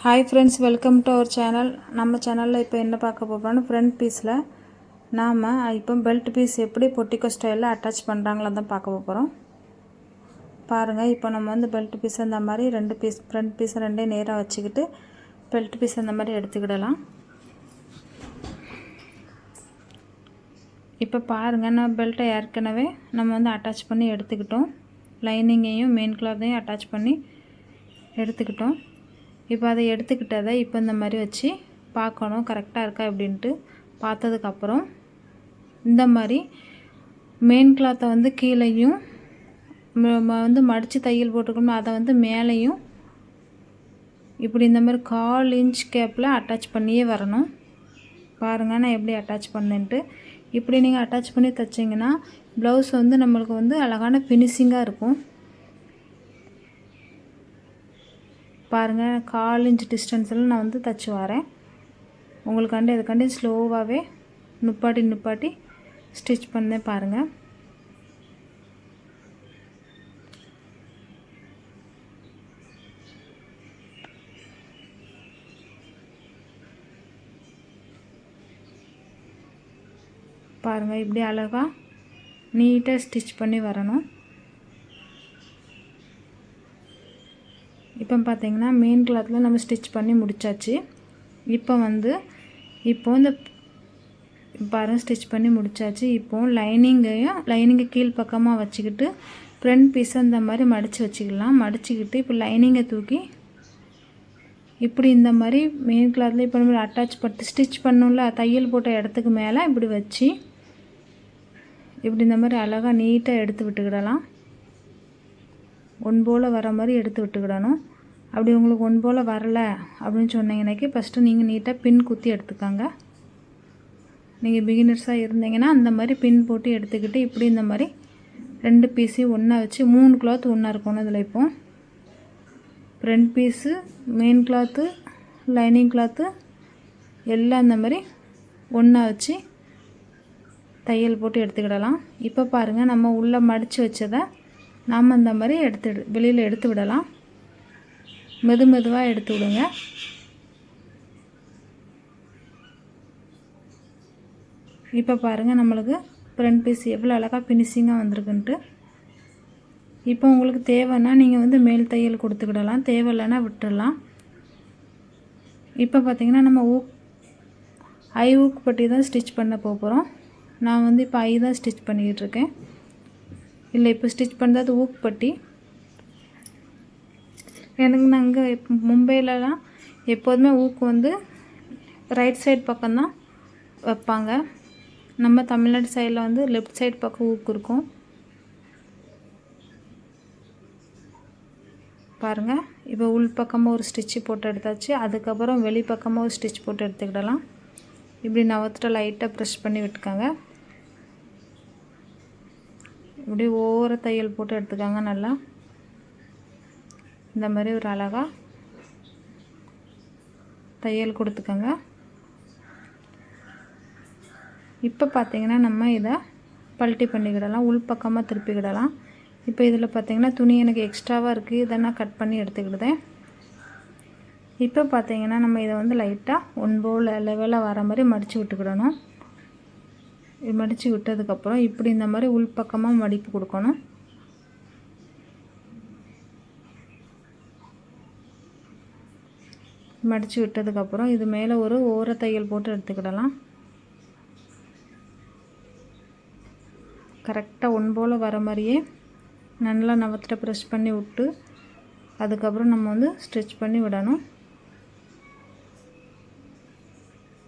Hi friends, welcome to our channel. நம்ம சேனலில் இப்போ என்ன பார்க்க போகிறோம்னா, ஃப்ரண்ட் பீஸில் நாம் இப்போ பெல்ட் பீஸ் எப்படி பொட்டிக்கோ ஸ்டைலில் அட்டாச் பண்ணுறாங்களோ தான் பார்க்க போகிறோம். பாருங்கள், இப்போ நம்ம வந்து பெல்ட் பீஸ் அந்த மாதிரி ரெண்டு பீஸ் ஃப்ரண்ட் பீஸ் ரெண்டே நேராக வச்சுக்கிட்டு பெல்ட் பீஸ் அந்த மாதிரி எடுத்துக்கிடலாம். இப்போ பாருங்கள், நான் பெல்ட்டை ஏற்கனவே நம்ம வந்து அட்டாச் பண்ணி எடுத்துக்கிட்டோம். லைனிங்கையும் மெயின் கிளாத்தையும் அட்டாச் பண்ணி எடுத்துக்கிட்டோம். இப்போ அதை எடுத்துக்கிட்டதை இப்போ இந்த மாதிரி வச்சு பார்க்கணும் கரெக்டாக இருக்கா அப்படின்ட்டு. பார்த்ததுக்கப்புறம் இந்த மாதிரி மெயின் கிளாத்தை வந்து கீழேயும் வந்து மடித்து தையல் போட்டுக்கணும். அதை வந்து மேலேயும் இப்படி இந்த மாதிரி 1/4 இன்ச் கேப்பில் அட்டாச் பண்ணியே வரணும். பாருங்கள் நான் எப்படி அட்டாச் பண்ணேன்ட்டு. இப்படி நீங்கள் அட்டாச் பண்ணி தைச்சிங்கன்னா ப்ளவுஸ் வந்து நம்மளுக்கு வந்து அழகான ஃபினிஷிங்காக இருக்கும். பாருங்கள், 1/4 இன்ச் டிஸ்டன்ஸில் நான் வந்து தைச்சி வரேன். உங்களுக்காண்டி இதுக்காண்டி ஸ்லோவாகவே நுப்பாட்டி ஸ்டிச் பண்ணேன். பாருங்கள், பாருங்கள் இப்படி அழகாக நீட்டாக ஸ்டிச் பண்ணி வரணும். இப்போ பார்த்தீங்கன்னா மெயின் கிளாத்தில் நம்ம ஸ்டிச் பண்ணி முடித்தாச்சு. இப்போ இந்த பாருங்கள் ஸ்டிச் பண்ணி முடித்தாச்சு. இப்போது லைனிங்கை கீழ் பக்கமாக வச்சுக்கிட்டு ஃப்ரண்ட் பீஸை இந்த மாதிரி மடித்து வச்சுக்கலாம். மடிச்சுக்கிட்டு இப்போ லைனிங்கை தூக்கி இப்படி இந்த மாதிரி மெயின் கிளாத்தில் இப்போ நம்ம அட்டாச் பண்ணி ஸ்டிச் பண்ணோம்ல, தையல் போட்ட இடத்துக்கு மேலே இப்படி வச்சு இப்படி இந்த மாதிரி அழகாக நீட்டாக எடுத்து விட்டுக்கிடலாம். ஒன் போல் வர மாதிரி எடுத்து விட்டுக்கிடணும். அப்படி உங்களுக்கு ஒன் போல் வரலை அப்படின்னு சொன்னீங்கன்னாக்கி ஃபஸ்ட்டு நீங்கள் நீட்டாக பின் குத்தி எடுத்துக்காங்க. நீங்கள் பிகினர்ஸாக இருந்தீங்கன்னா அந்த மாதிரி பின் போட்டு எடுத்துக்கிட்டு இப்படி இந்த மாதிரி ரெண்டு பீஸையும் ஒன்றா வச்சு 3 கிளாத் ஒன்றா இருக்கணும். இதில் இப்போ front piece, main cloth, lining cloth எல்லாம் இந்த மாதிரி ஒன்றா வச்சு தையல் போட்டு எடுத்துக்கிடலாம். இப்போ பாருங்கள், நம்ம உள்ளே மடித்து வச்சதை நாம் இந்த மாதிரி வெளியில் எடுத்து விடலாம். மெதுவாக எடுத்து விடுங்க. இப்போ பாருங்கள், நம்மளுக்கு ஃப்ரண்ட் பீஸ் எவ்வளோ அழகாக ஃபினிஷிங்காக வந்திருக்குன்ட்டு. இப்போ உங்களுக்கு தேவைன்னா நீங்கள் வந்து மேல் தையல் கொடுத்துக்கிடலாம், தேவையில்லைன்னா விட்டுடலாம். இப்போ பார்த்திங்கன்னா நம்ம ஐ ஊக்கு பட்டி தான் ஸ்டிச் பண்ண போகிறோம். நான் வந்து இப்போ ஐ தான் ஸ்டிச் பண்ணிக்கிட்டு இருக்கேன். இல்லை, இப்போ ஸ்டிச் பண்ணுறது ஊக்கு பட்டி. எனக்கு நாங்கள் மும்பையிலலாம் எப்போதுமே ஊக்கு வந்து ரைட் சைட் பக்கம்தான் வைப்பாங்க. நம்ம தமிழ்நாடு சைடில் வந்து லெஃப்ட் சைட் பக்கம் ஊக்கு இருக்கும். பாருங்கள், இப்போ உள் பக்கமாக ஒரு ஸ்டிச்சு போட்டு எடுத்தாச்சு. அதுக்கப்புறம் வெளி பக்கமாக ஒரு ஸ்டிச் போட்டு எடுத்துக்கிடலாம். இப்படி நவத்துட்டு லைட்டாக ப்ரெஷ் பண்ணி விட்டுக்காங்க. இப்படி ஓர தையல் போட்டு எடுத்துக்காங்க. நல்லா இந்த மாதிரி ஒரு அழகாக தையல் கொடுத்துக்கோங்க. இப்போ பார்த்திங்கன்னா நம்ம இதை பல்ட்டி பண்ணிக்கிடலாம், உள் பக்கமாக திருப்பிக்கிடலாம். இப்போ இதில் பார்த்திங்கன்னா துணி எனக்கு எக்ஸ்ட்ராவாக இருக்குது, இதை நான் கட் பண்ணி எடுத்துக்கிடுதேன். இப்போ பார்த்திங்கன்னா நம்ம இதை வந்து லைட்டாக ஒன் போல் லெவலாக வர மாதிரி மடித்து விட்டுக்கிடணும். மடித்து விட்டதுக்கப்புறம் இப்படி இந்த மாதிரி உள் பக்கமாக மடிப்பு கொடுக்கணும். மடித்து விட்டதுக்கப்புறம் இது மேலே ஒரு ஓர தையல் போட்டு எடுத்துக்கிடலாம். கரெக்டாக ஒன் போல் வர மாதிரியே நல்லா நவத்திட்ட ப்ரெஷ் பண்ணி விட்டு அதுக்கப்புறம் நம்ம வந்து ஸ்டிச் பண்ணி விடணும்.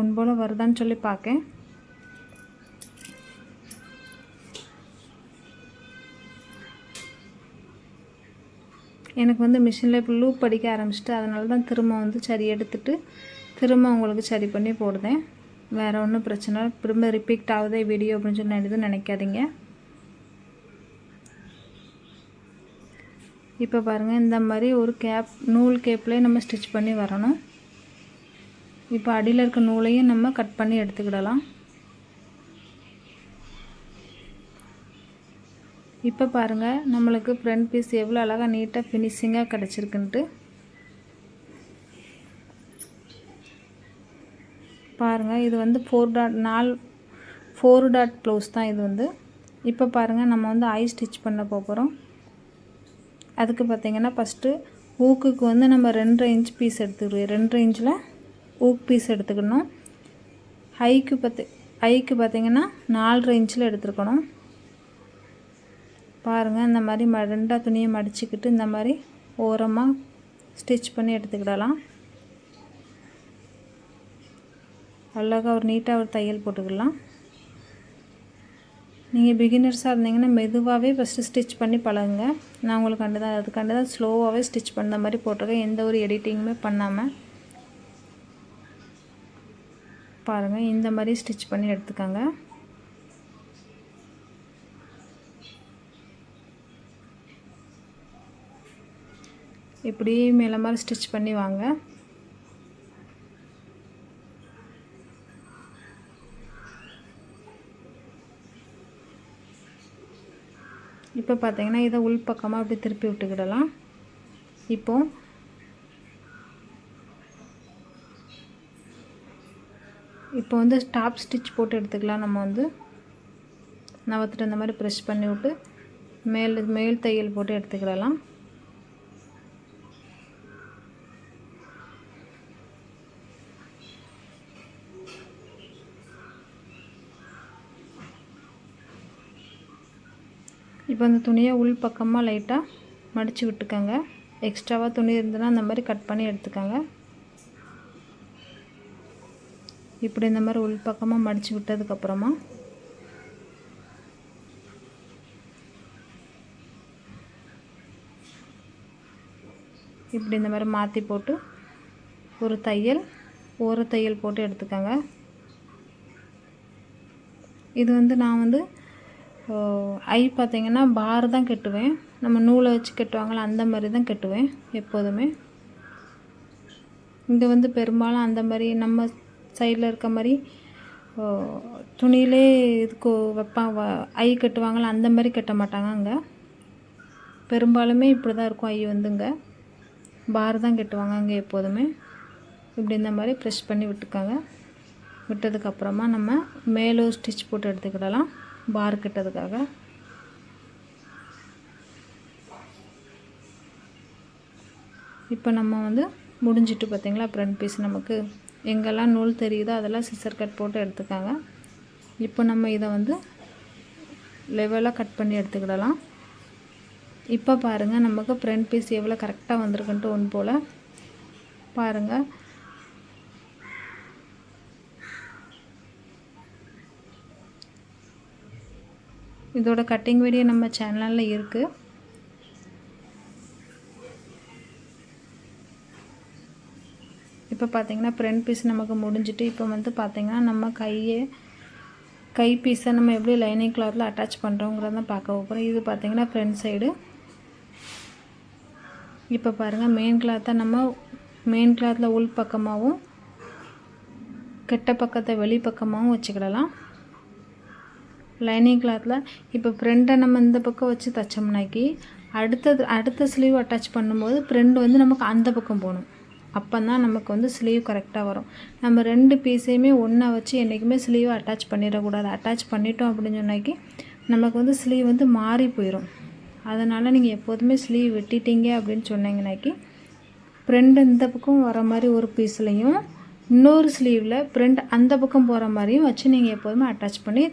ஒன் போல் வருதான்னு சொல்லி பார்க்கேன். எனக்கு வந்து மிஷினில் இப்போ லூப் அடிக்க ஆரம்பிச்சிட்டு அதனால தான் திரும்ப வந்து சரி எடுத்துகிட்டு திரும்ப உங்களுக்கு சரி பண்ணி போடுதேன். வேறு ஒன்றும் பிரச்சனை திரும்ப ரிப்பீட் ஆகுதே வீடியோ அப்படின்னு சொல்லி எதுவும் நினைக்காதீங்க. இப்போ பாருங்கள், இந்த மாதிரி ஒரு நூல் கேப்லேயே நம்ம ஸ்டிச் பண்ணி வரணும். இப்போ அடியில் இருக்க நூலையும் நம்ம கட் பண்ணி எடுத்துக்கிடலாம். இப்போ பாருங்கள், நம்மளுக்கு ஃப்ரண்ட் பீஸ் எவ்வளோ அழகாக நீட்டாக ஃபினிஷிங்காக கிடச்சிருக்குன்ட்டு. பாருங்கள் இது வந்து 4 டாட் ப்ளவுஸ் தான் இது வந்து. இப்போ பாருங்கள் நம்ம வந்து ஐ ஸ்டிச் பண்ண போகிறோம். அதுக்கு பார்த்திங்கன்னா ஃபஸ்ட்டு ஊக்குக்கு வந்து நம்ம 2.5 இன்ச் பீஸ் எடுத்துக்கிறோம். 2.5 இன்ச்சில் ஊக்கு பீஸ் எடுத்துக்கணும். ஐக்கு பார்த்திங்கன்னா 4.5 இன்ச்சில் எடுத்துருக்கணும். பாருங்கள் இந்த மாதிரி ரெண்டாக துணியை மடிச்சுக்கிட்டு இந்த மாதிரி ஓரமாக ஸ்டிச் பண்ணி எடுத்துக்கிடலாம். அழகாக ஒரு நீட்டாக ஒரு தையல் போட்டுக்கலாம். நீங்கள் பிகினர்ஸாக இருந்தீங்கன்னா மெதுவாகவே ஃபஸ்ட்டு ஸ்டிச் பண்ணி பழகுங்க. நான் உங்களுக்கு அதுக்காண்டி தான் ஸ்லோவாகவே ஸ்டிச் பண்ண மாதிரி போட்டிருக்கேன், எந்த ஒரு எடிட்டிங்குமே பண்ணாமல். பாருங்கள் இந்த மாதிரி ஸ்டிச் பண்ணி எடுத்துக்கோங்க. இப்படி மேலே மாதிரி ஸ்டிச் பண்ணி வாங்க. இப்போ பார்த்தீங்கன்னா இதை உள் பக்கமாக அப்படி திருப்பி விட்டுக்கிடலாம். இப்போ வந்து டாப் ஸ்டிச் போட்டு எடுத்துக்கலாம். நம்ம வந்து நவத்துட்டு இந்த மாதிரி ப்ரெஸ் பண்ணி விட்டு மேல் தையல் போட்டு எடுத்துக்கிடலாம். இப்போ அந்த துணியை உள் பக்கமாக லைட்டாக மடித்து விட்டுக்கோங்க. எக்ஸ்ட்ராவாக துணி இருந்ததுன்னா அந்த மாதிரி கட் பண்ணி எடுத்துக்கோங்க. இப்படி இந்த மாதிரி உள் பக்கமாக மடித்து விட்டதுக்கப்புறமா இப்படி இந்த மாதிரி மாற்றி போட்டு ஒரு தையல் போட்டு எடுத்துக்கோங்க. இது வந்து நான் வந்து ஐ பார்த்திங்கன்னா பார் தான் கட்டுவேன். நம்ம நூலை வச்சு கட்டுவாங்களா அந்த மாதிரி தான் கட்டுவேன் எப்போதுமே. இங்கே வந்து பெரும்பாலும் அந்த மாதிரி நம்ம சைடில் இருக்க மாதிரி துணியிலே இதுக்கு ஐ கட்டுவாங்களா அந்த மாதிரி கட்ட மாட்டாங்க. அங்கே பெரும்பாலுமே இப்படி தான் இருக்கும். ஐ வந்துங்க பார் தான் கட்டுவாங்க அங்கே எப்போதுமே. இப்படி இந்த மாதிரி ப்ரெஸ் பண்ணி விட்டுக்காங்க. விட்டதுக்கப்புறமா நம்ம மேலும் ஸ்டிச் போட்டு எடுத்துக்கிடலாம் பார் கட்டுறதுக்காக. இப்போ நம்ம வந்து முடிஞ்சிட்டு பார்த்திங்களா ஃப்ரண்ட் பீஸ் நமக்கு எங்கெல்லாம் நூல் தெரியுதோ அதெல்லாம் சிசர் கட் போட்டு எடுத்துக்காங்க. இப்போ நம்ம இதை வந்து லெவலாக கட் பண்ணி எடுத்துக்கிடலாம். இப்போ பாருங்கள் நமக்கு ஃப்ரண்ட் பீஸ் எவ்வளோ கரெக்டாக வந்திருக்குன்ட்டு ஒன்று போல் பாருங்கள். இதோட கட்டிங் வீடியோ நம்ம சேனலில் இருக்குது. இப்போ பார்த்திங்கன்னா ஃப்ரண்ட் பீஸ் நமக்கு முடிஞ்சிட்டு இப்போ வந்து பார்த்திங்கன்னா நம்ம கை பீஸை நம்ம எப்படி லைனிங் கிளாத்தில் அட்டாச் பண்ணுறோங்கிறத பார்க்க போகிறோம். இது பார்த்திங்கன்னா ஃப்ரண்ட் சைடு. இப்போ பாருங்கள் மெயின் கிளாத்தில் உள் பக்கமாகவும் கெட்ட பக்கத்தை வெளி பக்கமாகவும் வச்சுக்கிடலாம். லைனிங் கிளாத்தில் இப்போ ஃப்ரெண்டை நம்ம இந்த பக்கம் வச்சு தைச்சோம்னாக்கி அடுத்த ஸ்லீவ் அட்டாச் பண்ணும்போது ஃப்ரெண்டு வந்து நமக்கு அந்த பக்கம் போகணும். அப்போ தான் நமக்கு வந்து ஸ்லீவ் கரெக்டாக வரும். நம்ம 2 பீஸையுமே ஒன்றா வச்சு என்றைக்குமே ஸ்லீவை அட்டாச் பண்ணிடக்கூடாது. அட்டாச் பண்ணிட்டோம் அப்படின்னு சொன்னாக்கி நமக்கு வந்து ஸ்லீவ் வந்து மாறி போயிடும். அதனால் நீங்கள் எப்போதுமே ஸ்லீவ் வெட்டிட்டீங்க அப்படின்னு சொன்னீங்கன்னாக்கி ஃப்ரெண்டு இந்த பக்கம் வர மாதிரி ஒரு பீஸ்லையும் இன்னொரு ஸ்லீவில் ஃப்ரண்ட் அந்த பக்கம் போகிற மாதிரியும் வச்சு நீங்கள் எப்போதுமே அட்டாச் பண்ணி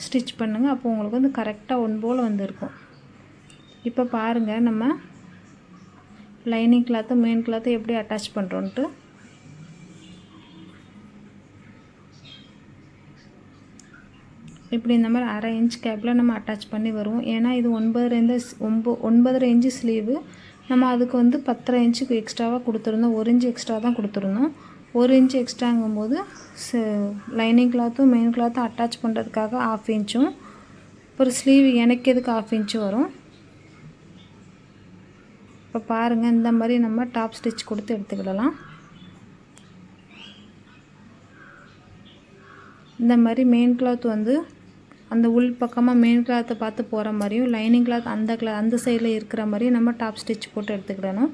ஸ்டிச் பண்ணுங்கள். அப்போ உங்களுக்கு வந்து கரெக்டாக ஒன் போல் வந்துருக்கும். இப்போ பாருங்கள் நம்ம லைனிங் கிளாத்து மெயின் கிளாத்து எப்படி அட்டாச் பண்ணுறோன்ட்டு. இப்படி இந்த மாதிரி 1/2 இன்ச் கேப்பில் நம்ம அட்டாச் பண்ணி வருவோம். ஏன்னா இது 9.5 இன்ச்சு ஸ்லீவு. நம்ம அதுக்கு வந்து 10.5 இன்ச்சுக்கு எக்ஸ்ட்ராவாக கொடுத்துருந்தோம். 1 இன்ச்சு எக்ஸ்ட்ரா தான் கொடுத்துருந்தோம். 1 இன்ச்சு எக்ஸ்ட்ராங்கும்போது லைனிங் கிளாத்தும் மெயின் கிளாத்தும் அட்டாச் பண்ணுறதுக்காக 1/2 இன்ச்சும் ஒரு ஸ்லீவ் இணைக்கிறதுக்கு 1/2 இன்ச்சும் வரும். இப்போ பாருங்கள் இந்த மாதிரி நம்ம டாப் ஸ்டிச் கொடுத்து எடுத்துக்கிடலாம். இந்த மாதிரி மெயின் கிளாத் வந்து அந்த உள் பக்கமாக மெயின் கிளாத்தை பார்த்து போகிற மாதிரியும் லைனிங் கிளாத் அந்த சைடில் இருக்கிற மாதிரியும் நம்ம டாப் ஸ்டிச் போட்டு எடுத்துக்கிடணும்.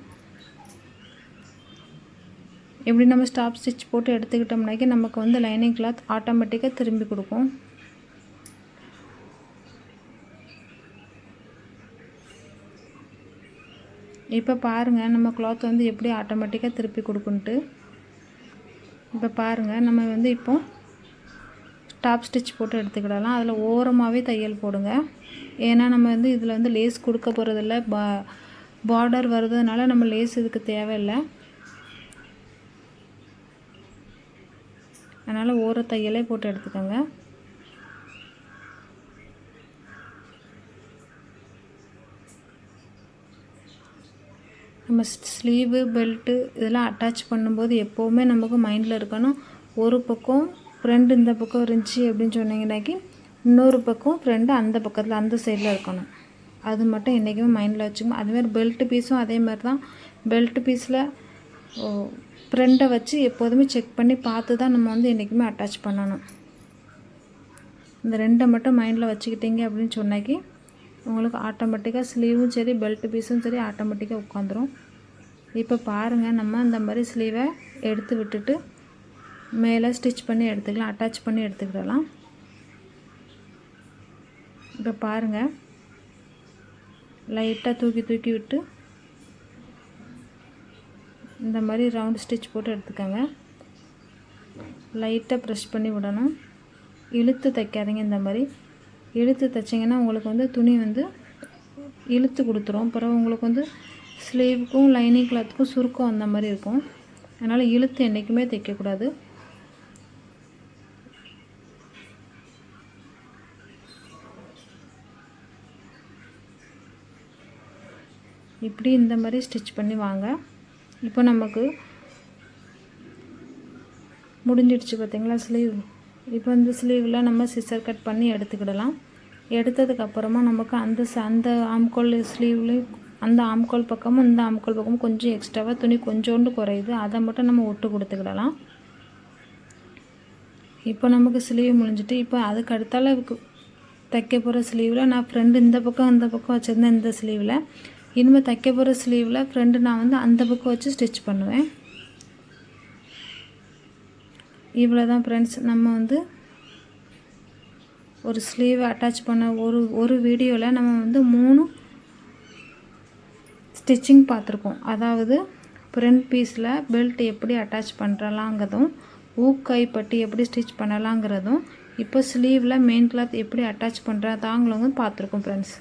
இப்படி நம்ம ஸ்டாப் ஸ்டிச் போட்டு எடுத்துக்கிட்டோம்னாக்கி நமக்கு வந்து லைனிங் கிளாத் ஆட்டோமேட்டிக்காக திரும்பி கொடுக்கும். இப்போ பாருங்கள் நம்ம கிளாத் வந்து எப்படி ஆட்டோமேட்டிக்காக திருப்பி கொடுக்குன்ட்டு. இப்போ பாருங்கள் நம்ம வந்து இப்போ டாப் ஸ்டிச் போட்டு எடுத்துக்கிடலாம். அதில் ஓரமாகவே தையல் போடுங்க. ஏன்னா நம்ம வந்து இதில் வந்து லேஸ் கொடுக்க போகிறதில்ல, பார்டர் வருதுனால நம்ம லேஸ் இதுக்கு தேவையில்லை. அதனால் ஓர தையலே போட்டு எடுத்துக்கோங்க. நம்ம ஸ்லீவு பெல்ட்டு இதெல்லாம் அட்டாச் பண்ணும்போது எப்போவுமே நமக்கு மைண்டில் இருக்கணும், ஒரு பக்கம் ஃப்ரெண்டு இந்த பக்கம் இருந்துச்சு அப்படின்னு சொன்னீங்கன்னாக்கி இன்னொரு பக்கம் ஃப்ரெண்டு அந்த பக்கத்தில் அந்த சைடில் இருக்கணும். அது மட்டும் என்றைக்குமே மைண்டில் வச்சுக்கணும். அதுமாதிரி பெல்ட்டு பீஸும் அதே மாதிரி தான். பெல்ட்டு பீஸில் ஃப்ரெண்டை வச்சு எப்போதுமே செக் பண்ணி பார்த்து தான் நம்ம வந்து என்றைக்குமே அட்டாச் பண்ணணும். இந்த ரெண்டை மட்டும் மைண்டில் வச்சுக்கிட்டீங்க அப்படின்னு சொன்னாக்கி உங்களுக்கு ஆட்டோமேட்டிக்காக ஸ்லீவும் சரி பெல்ட்டு பீஸும் சரி ஆட்டோமேட்டிக்காக உட்காந்துரும். இப்போ பாருங்கள் நம்ம இந்த மாதிரி ஸ்லீவை எடுத்து விட்டுட்டு மேலே ஸ்டிச் பண்ணி எடுத்துக்கலாம், அட்டாச் பண்ணி எடுத்துக்கிடலாம். இப்போ பாருங்கள் லைட்டாக தூக்கி விட்டு இந்த மாதிரி ரவுண்ட் ஸ்டிச் போட்டு எடுத்துக்கோங்க. லைட்டாக ப்ரெஷ் பண்ணி விடணும், இழுத்து தைக்காதீங்க. இந்த மாதிரி இழுத்து தைச்சிங்கன்னா உங்களுக்கு வந்து துணி வந்து இழுத்து கொடுத்துரும். அப்புறம் உங்களுக்கு வந்து ஸ்லீவுக்கும் லைனிங் கிளாத்துக்கும் சுருக்கம் அந்த மாதிரி இருக்கும். அதனால் இழுத்து என்றைக்குமே தைக்கக்கூடாது. இப்படி இந்த மாதிரி ஸ்டிச் பண்ணி வாங்க. இப்போ நமக்கு முடிஞ்சிடுச்சு பார்த்தீங்களா ஸ்லீவ். இப்போ இந்த ஸ்லீவில் நம்ம சிசர் கட் பண்ணி எடுத்துக்கிடலாம். எடுத்ததுக்கப்புறமா நமக்கு அந்த ஆம்கோல் ஸ்லீவ்லேயும் அந்த ஆம்கோல் பக்கமும் இந்த ஆம்கோல் பக்கமும் கொஞ்சம் எக்ஸ்ட்ராவாக துணி கொஞ்சோண்டு குறையுது, அதை மட்டும் நம்ம ஒட்டு கொடுத்துக்கிடலாம். இப்போ நமக்கு ஸ்லீவ் முடிஞ்சிட்டு இப்போ அதுக்கு அடுத்தால தைக்க போகிற ஸ்லீவில் நான் ஃப்ரெண்டு இந்த பக்கம் வச்சுருந்தேன். இந்த ஸ்லீவில் இனிமேல் தைக்க போகிற ஸ்லீவில் ஃப்ரெண்டு நான் வந்து அந்த பக்கம் வச்சு ஸ்டிச் பண்ணுவேன். இவ்வளோ தான் ஃப்ரெண்ட்ஸ். நம்ம வந்து ஒரு ஸ்லீவை அட்டாச் பண்ண ஒரு வீடியோவில் நம்ம வந்து 3 ஸ்டிச்சிங் பார்த்துருக்கோம். அதாவது ஃப்ரண்ட் பீஸில் பெல்ட் எப்படி அட்டாச் பண்ணுறலாங்கிறதும், ஊக்கை பட்டி எப்படி ஸ்டிச் பண்ணலாங்கிறதும், இப்போ ஸ்லீவில் மெயின் கிளாத் எப்படி அட்டாச் பண்ணுறதாங்களும் பார்த்துருக்கோம் ஃப்ரெண்ட்ஸ்.